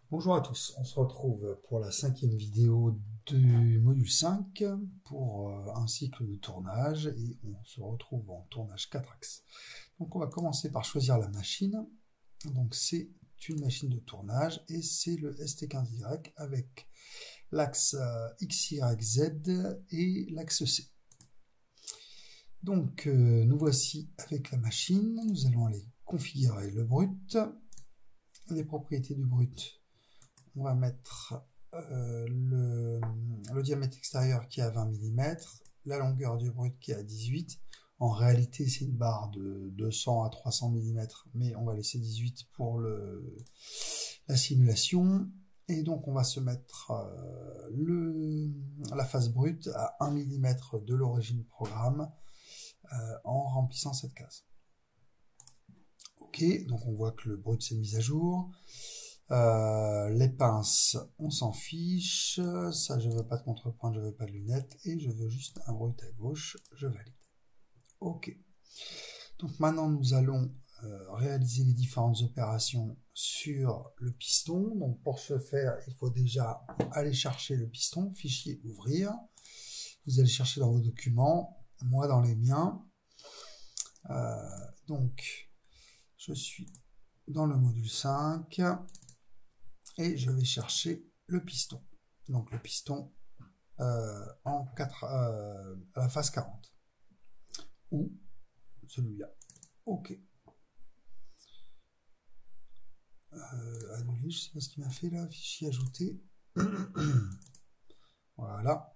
Bonjour à tous, on se retrouve pour la cinquième vidéo du module 5 pour un cycle de tournage et on se retrouve en tournage 4 axes. Donc on va commencer par choisir la machine. Donc c'est une machine de tournage et c'est le ST15Y avec l'axe XYZ et l'axe C. Donc nous voici avec la machine, nous allons aller configurer le brut, les propriétés du brut. On va mettre le diamètre extérieur qui est à 20 mm, la longueur du brut qui est à 18. En réalité, c'est une barre de 200 à 300 mm, mais on va laisser 18 pour la simulation. Et donc, on va se mettre la face brute à 1 mm de l'origine programme en remplissant cette case. Ok, donc on voit que le brut s'est mis à jour. Les pinces, on s'en fiche. Ça, je veux pas de contrepoint, je veux pas de lunettes. Et je veux juste un brut à gauche. Je valide. Ok. Donc maintenant, nous allons réaliser les différentes opérations sur le piston. Donc pour ce faire, il faut déjà aller chercher le piston. Fichier, ouvrir. Vous allez chercher dans vos documents. Moi, dans les miens. Donc, je suis dans le module 5. Et je vais chercher le piston. Donc le piston à la phase 40. Ou celui-là. Ok. Annuler, je ne sais pas ce qu'il m'a fait là. Fichier ajouté. Voilà.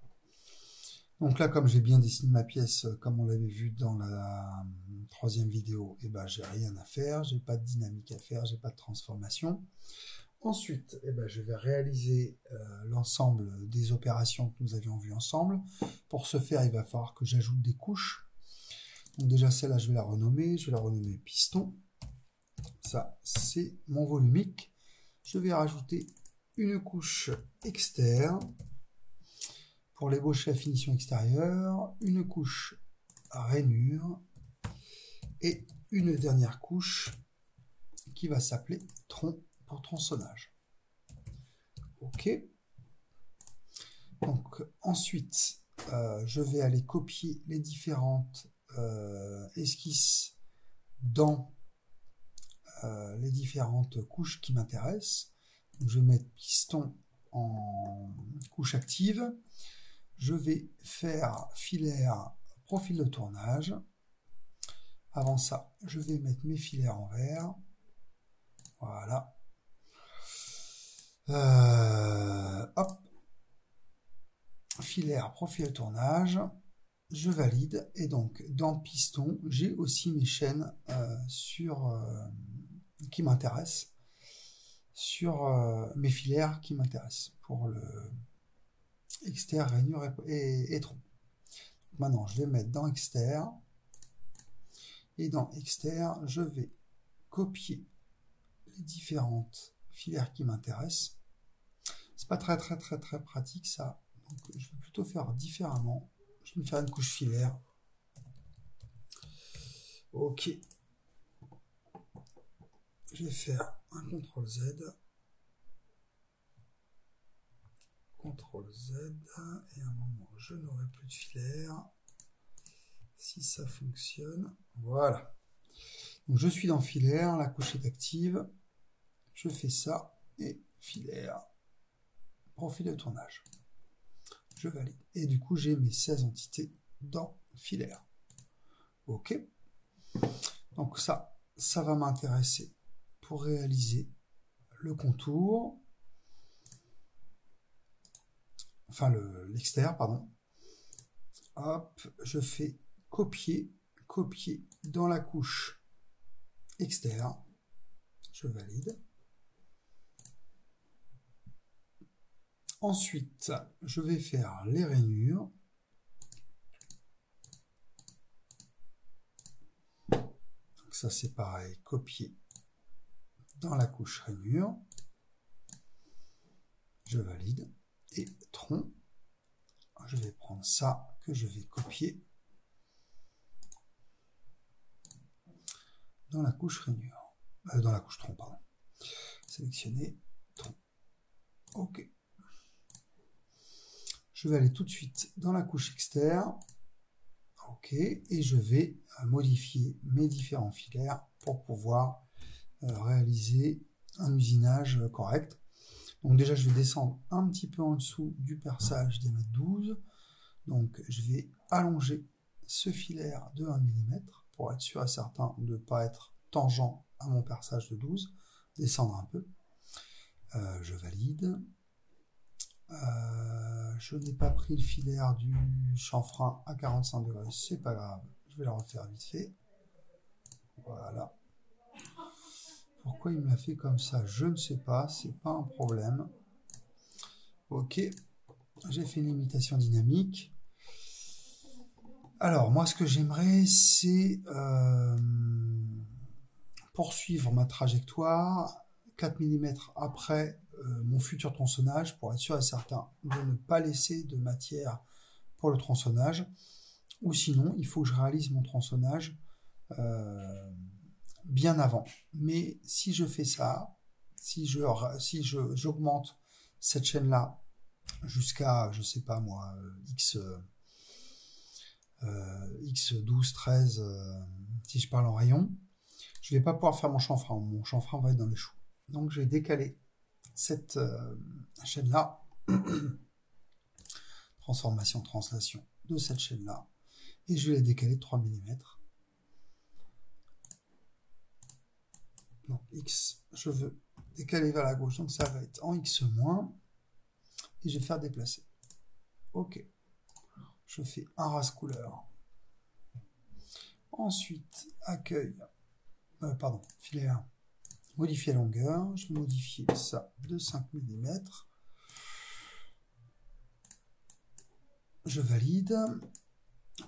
Donc là, comme j'ai bien dessiné ma pièce, comme on l'avait vu dans la troisième vidéo, et ben j'ai rien à faire, j'ai pas de dynamique à faire, j'ai pas de transformation. Ensuite, je vais réaliser l'ensemble des opérations que nous avions vues ensemble. Pour ce faire, il va falloir que j'ajoute des couches. Donc déjà, celle-là, je vais la renommer. Je vais la renommer piston. Ça, c'est mon volumique. Je vais rajouter une couche externe pour l'ébaucher à finition extérieure, une couche à rainure et une dernière couche qui va s'appeler tronc pour tronçonnage. Ok. Donc ensuite, je vais aller copier les différentes esquisses dans les différentes couches qui m'intéressent. Donc, je vais mettre piston en couche active. Je vais faire filaire profil de tournage. Avant ça, je vais mettre mes filaires en vert. Voilà. Hop. Filaire profil de tournage. Je valide. Et donc, dans piston, j'ai aussi mes chaînes qui m'intéressent. Sur mes filières qui m'intéressent pour le exter, rainure et tronc. Maintenant, je vais mettre dans exter. Et dans exter, je vais copier les différentes filières qui m'intéressent. C'est pas très pratique ça. Donc je vais plutôt faire différemment. Je vais me faire une couche filaire. Ok. Je vais faire un CTRL Z. CTRL Z. Et à un moment, je n'aurai plus de filaire. Si ça fonctionne. Voilà. Donc je suis dans filaire, la couche est active. Je fais ça et filaire. Profil de tournage. Je valide. Et du coup, j'ai mes 16 entités dans filaire. Ok. Donc ça va m'intéresser pour réaliser le contour. Enfin, l'extérieur, pardon. Hop, je fais copier dans la couche externe. Je valide. Ensuite, je vais faire les rainures. Donc ça, c'est pareil, copier dans la couche rainure. Je valide. Et tronc, je vais prendre ça que je vais copier dans la couche rainure. Dans la couche tronc, pardon. Sélectionner tronc. Ok. Je vais aller tout de suite dans la couche externe. Ok. Et je vais modifier mes différents filaires pour pouvoir réaliser un usinage correct. Donc déjà, je vais descendre un petit peu en dessous du perçage diamètre 12. Donc je vais allonger ce filaire de 1 mm pour être sûr et certain de ne pas être tangent à mon perçage de 12. Descendre un peu. Je valide. Je n'ai pas pris le filaire du chanfrein à 45 degrés, c'est pas grave. Je vais le refaire vite fait. Voilà. Pourquoi il me l'a fait comme ça, je ne sais pas, c'est pas un problème. Ok, j'ai fait une imitation dynamique. Alors, moi, ce que j'aimerais, c'est poursuivre ma trajectoire 4 mm après mon futur tronçonnage pour être sûr et certain de ne pas laisser de matière pour le tronçonnage. Ou sinon, il faut que je réalise mon tronçonnage bien avant. Mais si je fais ça, si j'augmente cette chaîne-là jusqu'à, je sais pas moi, X 12, 13, si je parle en rayon, je vais pas pouvoir faire mon chanfrein. Mon chanfrein va être dans les choux. Donc je vais décaler cette chaîne-là, transformation, translation de cette chaîne-là, et je vais la décaler de 3 mm. Donc X, je veux décaler vers la gauche, donc ça va être en X-, et je vais faire déplacer. Ok. Je fais un race couleur. Ensuite, accueil, filaire, modifier la longueur. Je vais modifier ça de 5 mm. Je valide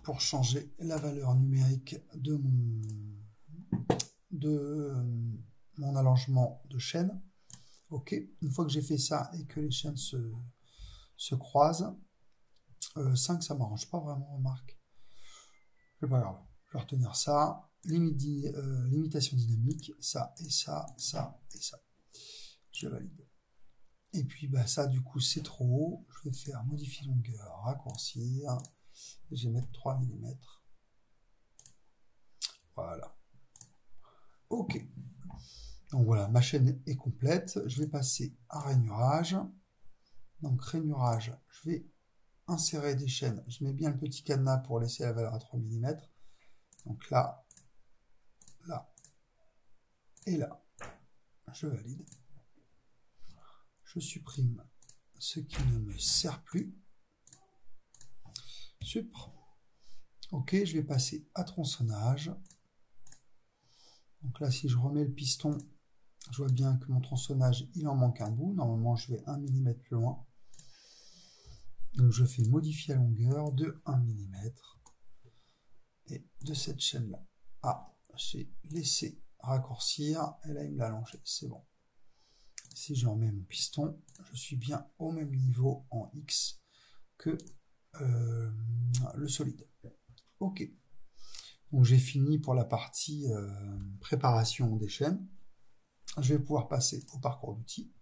pour changer la valeur numérique de mon allongement de chaîne. Ok, une fois que j'ai fait ça et que les chaînes se croisent, 5 ça m'arrange pas vraiment, remarque. C'est pas grave, je vais retenir ça. Limitation dynamique, ça et ça, ça et ça. Je valide. Et puis bah ça du coup c'est trop haut. Je vais faire modifier longueur, raccourcir. Et je vais mettre 3 mm. Voilà. Ok. Donc voilà, ma chaîne est complète. Je vais passer à rainurage. Donc rainurage, je vais insérer des chaînes. Je mets bien le petit cadenas pour laisser la valeur à 3 mm. Donc là, là et là. Je valide. Je supprime ce qui ne me sert plus. Super. Ok, je vais passer à tronçonnage. Donc là, si je remets le piston, je vois bien que mon tronçonnage, il en manque un bout. Normalement, je vais 1 mm plus loin. Donc je fais modifier la longueur de 1 mm. Et de cette chaîne-là. Ah, j'ai laissé raccourcir. Et là, il me l'a allongé. C'est bon. Si je remets mon piston, je suis bien au même niveau en X que le solide. Ok. Donc j'ai fini pour la partie préparation des chaînes. Je vais pouvoir passer au parcours d'outils.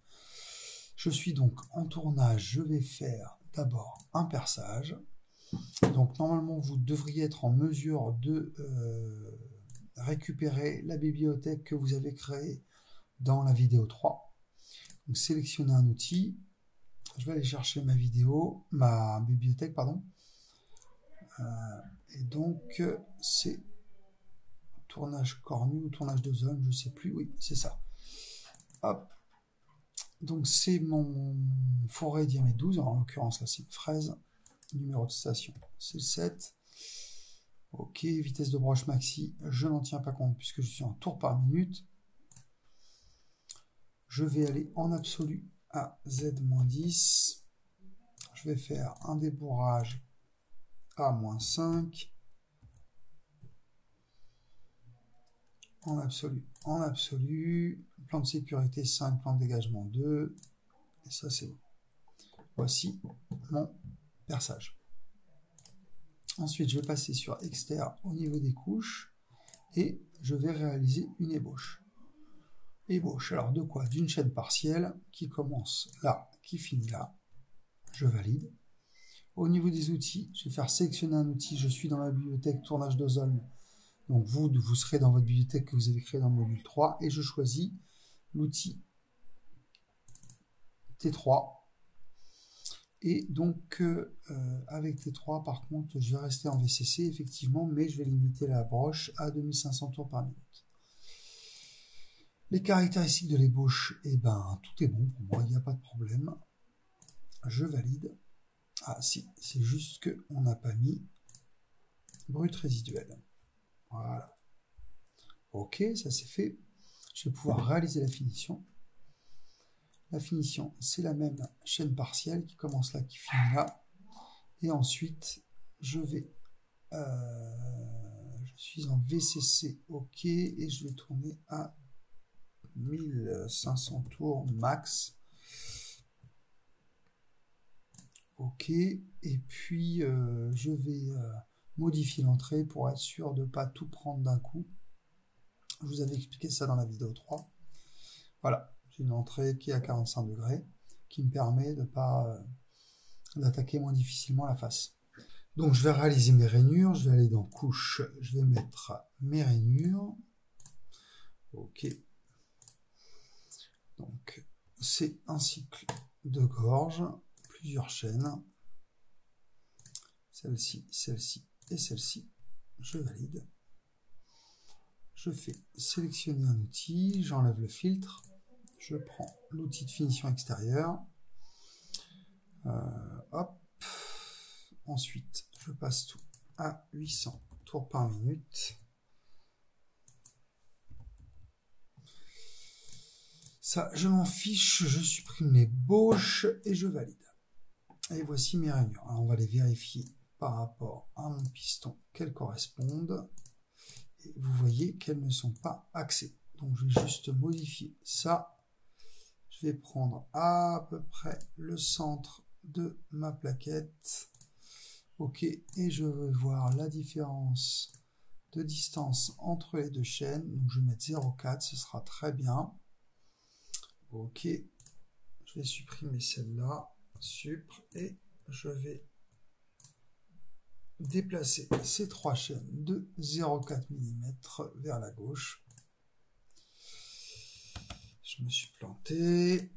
Je suis donc en tournage. Je vais faire d'abord un perçage. Donc normalement vous devriez être en mesure de récupérer la bibliothèque que vous avez créée dans la vidéo 3. Donc sélectionnez un outil. Je vais aller chercher ma bibliothèque, pardon. Et donc c'est tournage cornu ou tournage de zone, je ne sais plus. Oui, c'est ça. Hop. Donc c'est mon forêt diamètre 12, en l'occurrence là c'est une fraise. Numéro de station, c'est le 7. Ok, vitesse de broche maxi, je n'en tiens pas compte puisque je suis en tour par minute. Je vais aller en absolu à Z-10. Je vais faire un débourrage à -5. En absolu. Plan de sécurité 5, plan de dégagement 2. Et ça, c'est bon. Voici mon perçage. Ensuite, je vais passer sur externe au niveau des couches et je vais réaliser une ébauche. ébauche. Alors de quoi? D'une chaîne partielle qui commence là, qui finit là. Je valide. Au niveau des outils, je vais faire sélectionner un outil. Je suis dans ma bibliothèque tournage d'Ozolm. Donc vous serez dans votre bibliothèque que vous avez créée dans le module 3 et je choisis l'outil T3. Et donc avec T3 par contre je vais rester en VCC effectivement, mais je vais limiter la broche à 2500 tours par minute. Les caractéristiques de l'ébauche, eh ben tout est bon pour moi, il n'y a pas de problème. Je valide. Ah si, c'est juste qu'on n'a pas mis brut résiduel. Voilà. Ok, ça c'est fait. Je vais pouvoir réaliser la finition. La finition, c'est la même chaîne partielle qui commence là, qui finit là. Et ensuite, je suis en VCC, ok, et je vais tourner à 1500 tours max. Ok, et puis je vais modifier l'entrée pour être sûr de ne pas tout prendre d'un coup. Je vous avais expliqué ça dans la vidéo 3. Voilà, j'ai une entrée qui est à 45 degrés, qui me permet de pas d'attaquer moins difficilement la face. Donc je vais réaliser mes rainures, je vais aller dans couche, je vais mettre mes rainures. Ok. Donc c'est un cycle de gorge, plusieurs chaînes. Celle-ci, celle-ci et celle-ci. Je valide. Je fais sélectionner un outil, j'enlève le filtre, je prends l'outil de finition extérieure. Hop. Ensuite, je passe tout à 800 tours par minute. Ça, je m'en fiche, je supprime les bauches et je valide. Et voici mes rainures. Alors, on va les vérifier par rapport à mon piston qu'elles correspondent. Et vous voyez qu'elles ne sont pas axées. Donc, je vais juste modifier ça. Je vais prendre à peu près le centre de ma plaquette. Ok, et je vais voir la différence de distance entre les deux chaînes. Donc, je vais mettre 0,4, ce sera très bien. Ok, je vais supprimer celle-là, et je vais déplacer ces trois chaînes de 0,4 mm vers la gauche. Je me suis planté.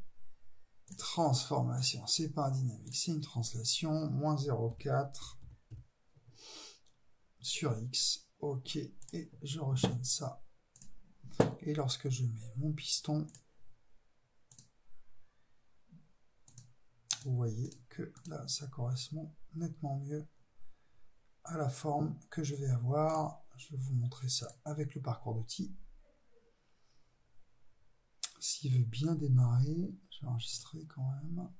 Transformation, c'est pas dynamique, c'est une translation, moins 0,4 sur X. Ok, et je rechaîne ça. Et lorsque je mets mon piston, vous voyez que là, ça correspond nettement mieux à la forme que je vais avoir. Je vais vous montrer ça avec le parcours d'outils. S'il veut bien démarrer, je vais enregistrer quand même.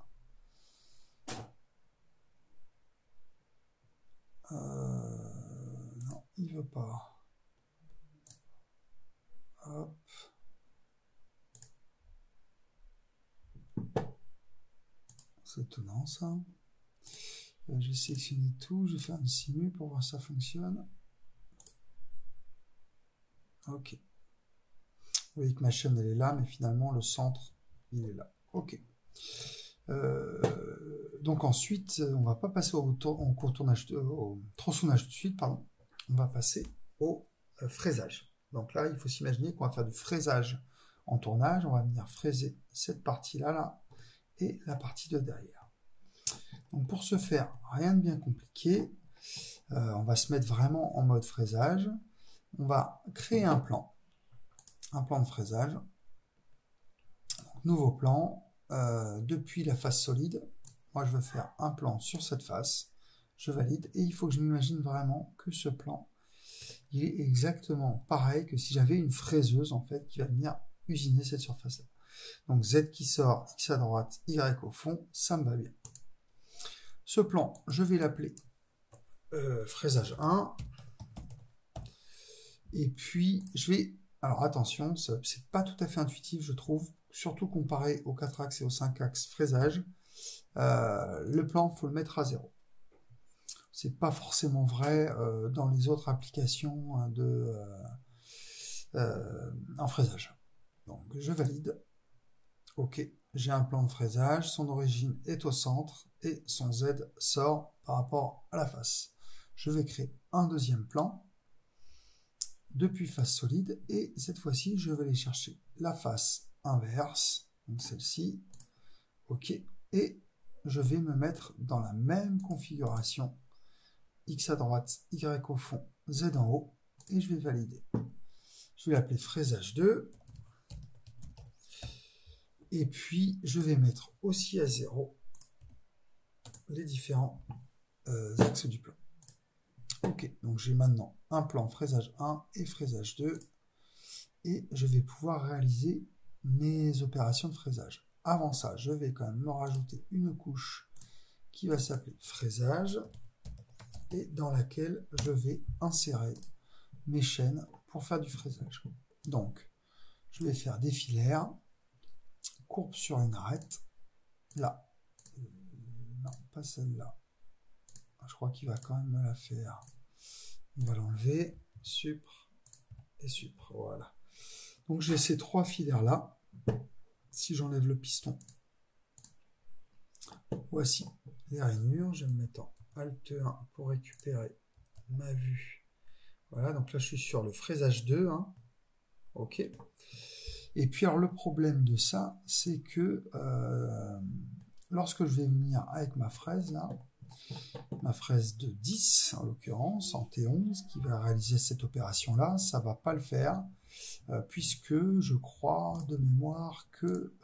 Non, il veut pas. Hop. C'est étonnant ça. Je vais sélectionner tout, je vais faire une simu pour voir si ça fonctionne. Ok. Vous voyez que ma chaîne elle est là, mais finalement le centre il est là. Ok. Donc ensuite, on va pas passer au tronçonnage tout de suite, pardon. On va passer au fraisage. Donc là, il faut s'imaginer qu'on va faire du fraisage en tournage. On va venir fraiser cette partie-là, là, et la partie de derrière. Donc pour ce faire, rien de bien compliqué. On va se mettre vraiment en mode fraisage. On va créer un plan de fraisage. Donc, nouveau plan. Depuis la face solide, moi je veux faire un plan sur cette face, je valide, et il faut que je m'imagine vraiment que ce plan, il est exactement pareil que si j'avais une fraiseuse en fait qui va venir usiner cette surface-là. Donc Z qui sort, X à droite, Y au fond, ça me va bien. Ce plan, je vais l'appeler fraisage 1, et puis je vais, alors attention, c'est pas tout à fait intuitif je trouve, surtout comparé aux 4 axes et aux 5 axes fraisage, le plan, il faut le mettre à 0. C'est pas forcément vrai dans les autres applications en fraisage. Donc je valide. Ok, j'ai un plan de fraisage, son origine est au centre et son Z sort par rapport à la face. Je vais créer un deuxième plan depuis face solide et cette fois-ci je vais aller chercher la face inverse, donc celle-ci. Ok, et je vais me mettre dans la même configuration, X à droite, Y au fond, Z en haut, et je vais valider. Je vais l'appeler fraisage 2. Et puis, je vais mettre aussi à 0 les différents axes du plan. Ok, donc j'ai maintenant un plan fraisage 1 et fraisage 2. Et je vais pouvoir réaliser mes opérations de fraisage. Avant ça, je vais quand même me rajouter une couche qui va s'appeler fraisage et dans laquelle je vais insérer mes chaînes pour faire du fraisage. Donc, je vais faire des filaires, courbe sur une arête, là. Non, pas celle-là. Je crois qu'il va quand même me la faire. On va l'enlever, supre et supre, voilà. Donc j'ai ces trois filaires-là. Si j'enlève le piston, voici les rainures. Je vais me mettre en Alt 1 pour récupérer ma vue. Voilà, donc là je suis sur le fraisage 2. Hein. Ok. Et puis alors le problème de ça, c'est que lorsque je vais venir avec ma fraise, là, ma fraise de 10 en l'occurrence, en T11, qui va réaliser cette opération-là, ça ne va pas le faire, puisque je crois de mémoire que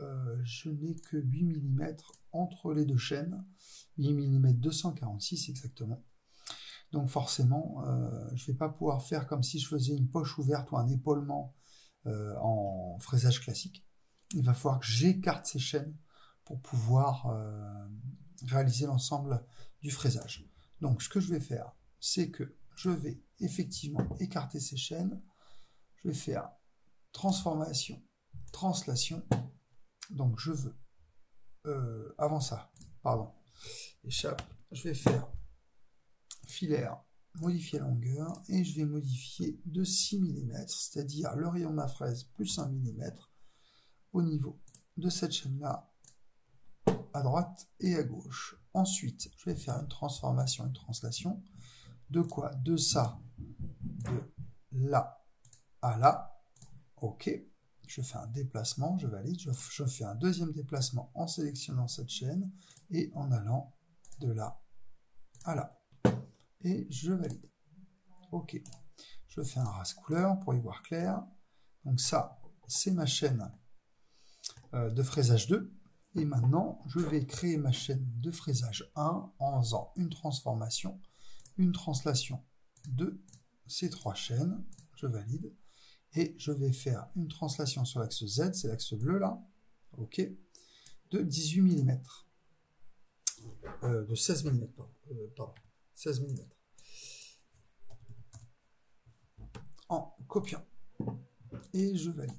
je n'ai que 8 mm entre les deux chaînes, 8 mm 246 exactement. Donc forcément, je ne vais pas pouvoir faire comme si je faisais une poche ouverte ou un épaulement en fraisage classique. Il va falloir que j'écarte ces chaînes pour pouvoir réaliser l'ensemble du fraisage. Donc ce que je vais faire, c'est que je vais effectivement écarter ces chaînes. Je vais faire transformation, translation. Donc je veux, avant ça, pardon, échappe, je vais faire filaire, modifier la longueur, et je vais modifier de 6 mm, c'est-à-dire le rayon de ma fraise plus 1 mm au niveau de cette chaîne-là, à droite et à gauche. Ensuite, je vais faire une transformation, une translation. De quoi? De ça, de là à là. Ok. Je fais un déplacement, je valide. Je fais un deuxième déplacement en sélectionnant cette chaîne et en allant de là à là. Et je valide. Ok. Je fais un race couleur pour y voir clair. Donc ça, c'est ma chaîne de fraisage 2. Et maintenant, je vais créer ma chaîne de fraisage 1 en faisant une transformation, une translation de ces trois chaînes. Je valide. Et je vais faire une translation sur l'axe Z, c'est l'axe bleu là, ok, de 18 mm. De 16 mm, pardon, 16 mm. En copiant. Et je valide.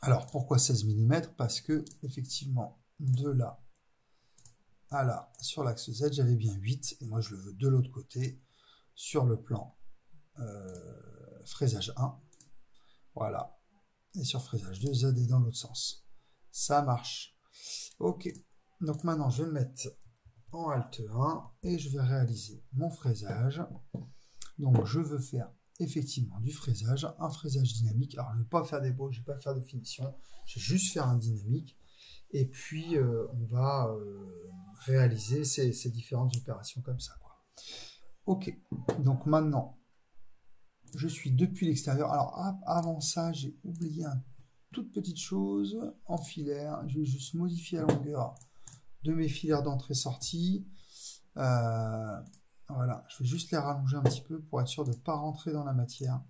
Alors, pourquoi 16 mm? Parce que, effectivement, de là à là, sur l'axe Z, j'avais bien 8, et moi je le veux de l'autre côté, sur le plan fraisage 1. Voilà. Et sur fraisage 2, Z est dans l'autre sens. Ça marche. Ok. Donc maintenant, je vais me mettre en Alt 1 et je vais réaliser mon fraisage. Donc je veux faire effectivement du fraisage, un fraisage dynamique. Alors je ne vais pas faire des beaux, je ne vais pas faire de finition. Je vais juste faire un dynamique. Et puis on va réaliser ces différentes opérations comme ça, quoi. Ok. Donc maintenant, je suis depuis l'extérieur. Alors avant ça, j'ai oublié une toute petite chose en filaire. Je vais juste modifier la longueur de mes filaires d'entrée-sortie. Voilà, je vais juste les rallonger un petit peu pour être sûr de ne pas rentrer dans la matière.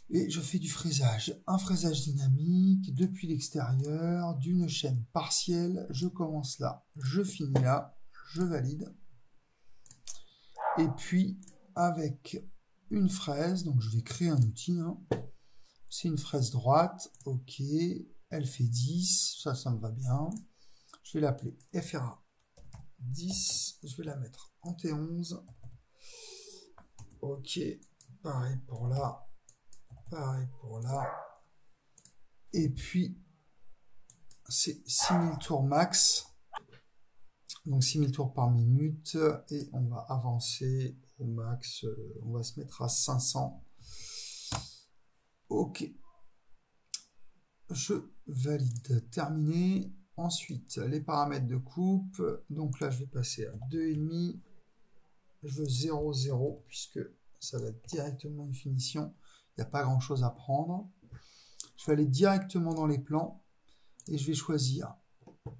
Et je fais du fraisage, un fraisage dynamique depuis l'extérieur, d'une chaîne partielle. Je commence là, je finis là, je valide. Et puis, avec une fraise, donc je vais créer un outil. Hein. C'est une fraise droite, ok. Elle fait 10, ça me va bien. Je vais l'appeler FRA 10. Je vais la mettre en T11. Ok, pareil pour là. Pareil pour là. Et puis, c'est 6000 tours max. Donc 6000 tours par minute. Et on va avancer au max. On va se mettre à 500. Ok. Je valide. Terminé. Ensuite, les paramètres de coupe. Donc là, je vais passer à 2,5. Je veux 0, 0, puisque ça va être directement une finition. Il n'y a pas grand-chose à prendre. Je vais aller directement dans les plans. Et je vais choisir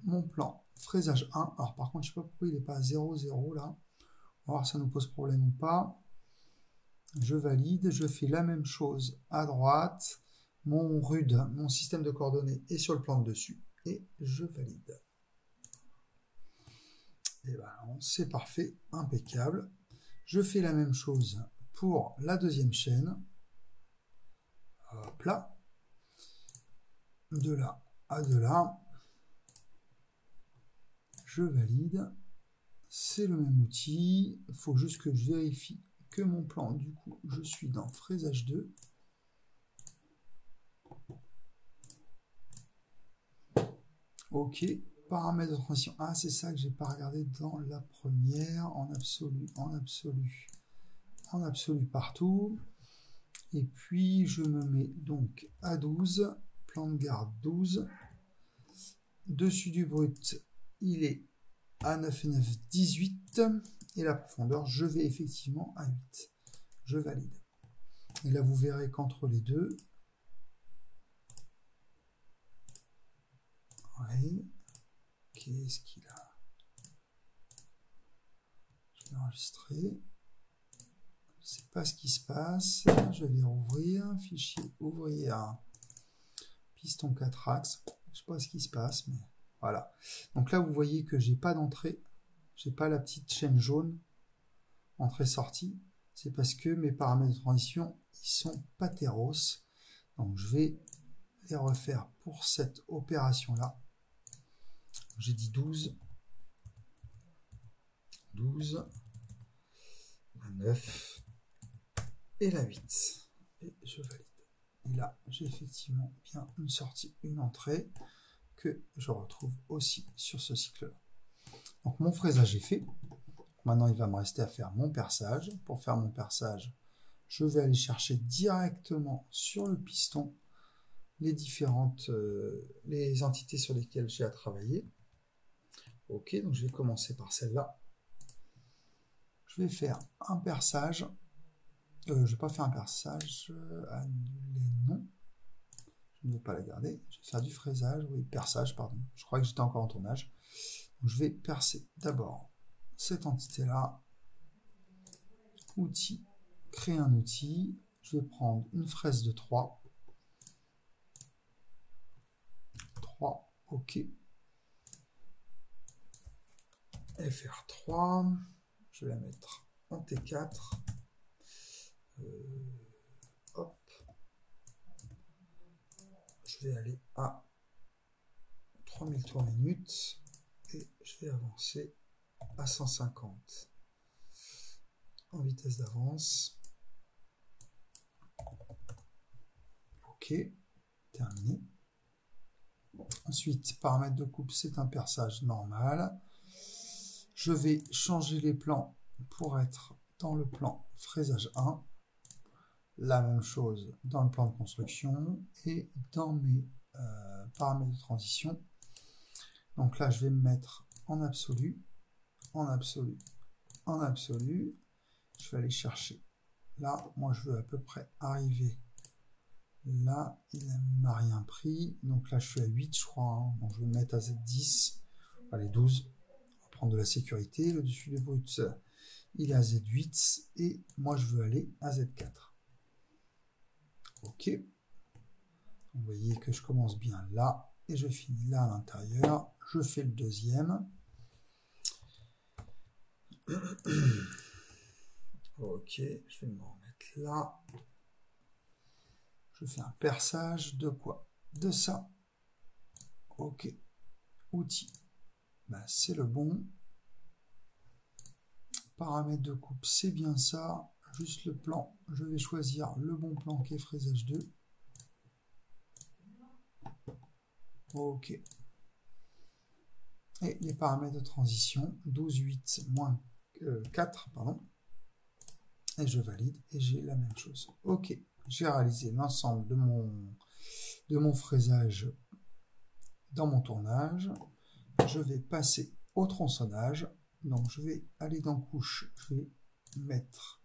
mon plan fraisage 1. Alors par contre, je ne sais pas pourquoi il n'est pas à 0, 0 là. On va voir si ça nous pose problème ou pas. Je valide. Je fais la même chose à droite. Mon RUD, mon système de coordonnées est sur le plan de dessus. Et je valide. Et ben, c'est parfait, impeccable. Je fais la même chose pour la deuxième chaîne. Hop là. De là à de là. Je valide. C'est le même outil. Il faut juste que je vérifie que mon plan, du coup, je suis dans fraisage 2. Ok. Paramètres de transition. Ah, c'est ça que j'ai pas regardé dans la première. En absolu, en absolu. En absolu partout. Et puis, je me mets donc à 12. Plan de garde 12. Dessus du brut, il est à 9,9, 18. Et la profondeur, je vais effectivement à 8. Je valide. Et là, vous verrez qu'entre les deux, ouais, qu'est-ce qu'il a? Je vais enregistrer. Je ne sais pas ce qui se passe. Je vais rouvrir. Fichier ouvrir. Piston 4 axes. Je ne sais pas ce qui se passe, mais voilà. Donc là, vous voyez que j'ai pas d'entrée. J'ai pas la petite chaîne jaune. Entrée-sortie. C'est parce que mes paramètres de transition, ils sont pas terros. Donc je vais les refaire pour cette opération-là. J'ai dit 12. 12. La 9. Et la 8. Et je valide. Et là, j'ai effectivement bien une sortie, une entrée que je retrouve aussi sur ce cycle-là. Donc mon fraisage est fait. Maintenant, il va me rester à faire mon perçage. Pour faire mon perçage, je vais aller chercher directement sur le piston les différentes les entités sur lesquelles j'ai à travailler. Ok, donc je vais commencer par celle-là. Je vais faire un perçage. Je ne vais pas faire un perçage. Annuler, non. Je ne vais pas la garder. Je vais faire du fraisage. Oui, perçage, pardon. Je crois que j'étais encore en tournage. Donc, je vais percer d'abord cette entité-là. Outil. Créer un outil. Je vais prendre une fraise de 3. 3. OK. FR3. Je vais la mettre en T4. Hop. Je vais aller à 3000 tours minute et je vais avancer à 150 en vitesse d'avance. Ok, terminé. Ensuite, paramètres de coupe, c'est un perçage normal. Je vais changer les plans pour être dans le plan fraisage 1. La même chose dans le plan de construction et dans mes paramètres de transition. Donc là, je vais me mettre en absolu, en absolu, en absolu. Je vais aller chercher. Là, moi, je veux à peu près arriver. Là, il ne m'a rien pris. Donc là, je suis à 8, je crois. Hein. Donc je vais me mettre à Z10. Allez, 12. On va prendre de la sécurité. Le dessus du brut, il est à Z8. Et moi, je veux aller à Z4. Ok. Vous voyez que je commence bien là. Et je finis là à l'intérieur. Je fais le deuxième. Ok. Je vais me remettre là. Je fais un perçage de quoi? De ça. Ok. Outil. Ben, c'est le bon. Paramètres de coupe, c'est bien ça. juste le plan. Je vais choisir le bon plan qui est fraisage 2. OK. Et les paramètres de transition, 12, 8, moins 4, pardon. Et je valide et j'ai la même chose. OK. J'ai réalisé l'ensemble de mon fraisage dans mon tournage. Je vais passer au tronçonnage. Donc je vais aller dans couche, je vais mettre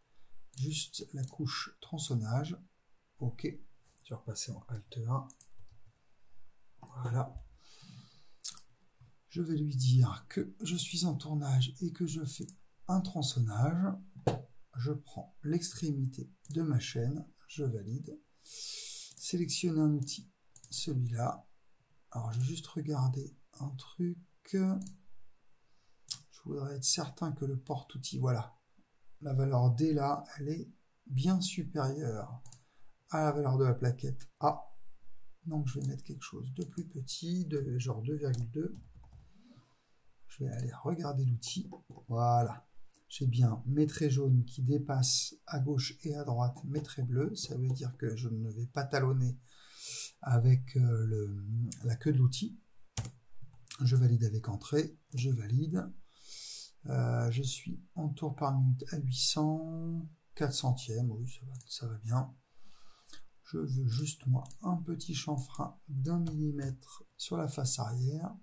juste la couche tronçonnage. OK. Je vais repasser en Alt 1. Voilà. Je vais lui dire que je suis en tournage et que je fais un tronçonnage. Je prends l'extrémité de ma chaîne, je valide. Sélectionner un outil, celui-là. Alors je vais juste regarder un truc. Je voudrais être certain que le porte-outil, voilà. La valeur D là, elle est bien supérieure à la valeur de la plaquette A. Donc je vais mettre quelque chose de plus petit, de genre 2,2. Je vais aller regarder l'outil. Voilà. J'ai bien mes traits jaunes qui dépassent à gauche et à droite mes traits bleus. Ça veut dire que je ne vais pas talonner avec la queue de l'outil. Je valide avec entrée. Je valide. Je suis en tour par minute à 800. 4 centièmes. Oui, ça va bien. Je veux juste, moi, un petit chanfrein d'1 millimètre sur la face arrière.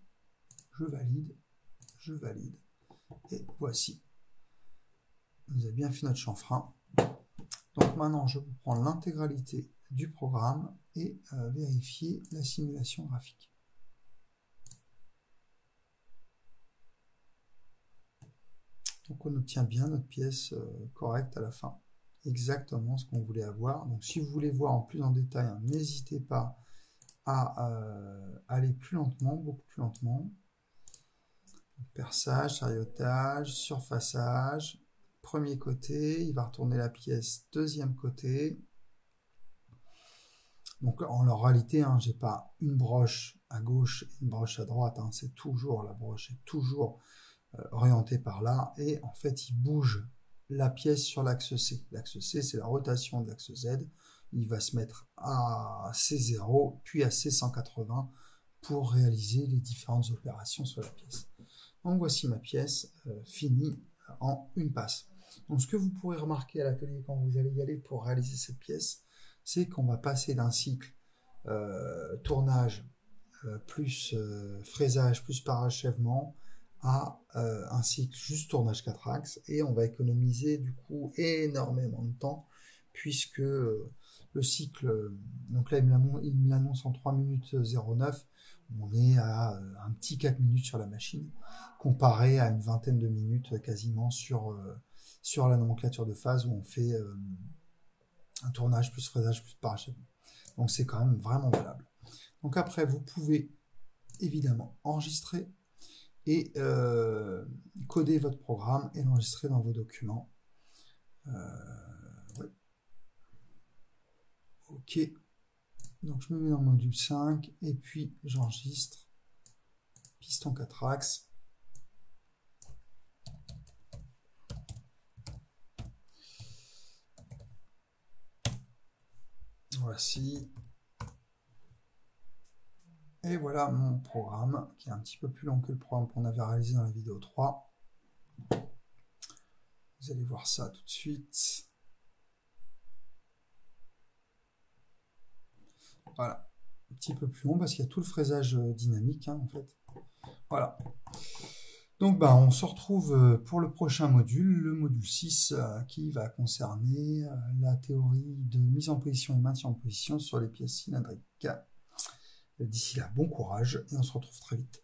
Je valide. Je valide. Et voici. Vous avez bien fait notre chanfrein. Donc maintenant, je prends l'intégralité du programme et vérifier la simulation graphique. Donc on obtient bien notre pièce correcte à la fin. Exactement ce qu'on voulait avoir. Donc si vous voulez voir en plus en détail, hein, n'hésitez pas à aller plus lentement, beaucoup plus lentement. Perçage, chariotage, surfaçage. Premier côté, il va retourner la pièce deuxième côté. Donc en réalité, hein, j'ai pas une broche à gauche et une broche à droite, hein, c'est toujours, la broche est toujours orientée par là, et en fait il bouge la pièce sur l'axe C. L'axe C, c'est la rotation de l'axe Z. Il va se mettre à C0, puis à C180 pour réaliser les différentes opérations sur la pièce. Donc voici ma pièce finie en une passe. Donc ce que vous pourrez remarquer à l'atelier quand vous allez y aller pour réaliser cette pièce, c'est qu'on va passer d'un cycle tournage plus fraisage plus parachèvement à un cycle juste tournage 4 axes, et on va économiser du coup énormément de temps puisque le cycle, donc là il me l'annonce en 3 minutes 09, on est à un petit 4 minutes sur la machine, comparé à une vingtaine de minutes quasiment sur la nomenclature de phase où on fait un tournage plus fraisage plus parachèvement. Donc c'est quand même vraiment valable. Donc après, vous pouvez évidemment enregistrer et coder votre programme et l'enregistrer dans vos documents. Ouais. OK. Donc je me mets dans le module 5 et puis j'enregistre piston 4 axes. Voici. Et voilà mon programme, qui est un petit peu plus long que le programme qu'on avait réalisé dans la vidéo 3. Vous allez voir ça tout de suite. Voilà. Un petit peu plus long parce qu'il y a tout le fraisage dynamique, hein, en fait. Voilà. Donc on se retrouve pour le prochain module, le module 6, qui va concerner la théorie de mise en position et maintien en position sur les pièces cylindriques. D'ici là, bon courage et on se retrouve très vite.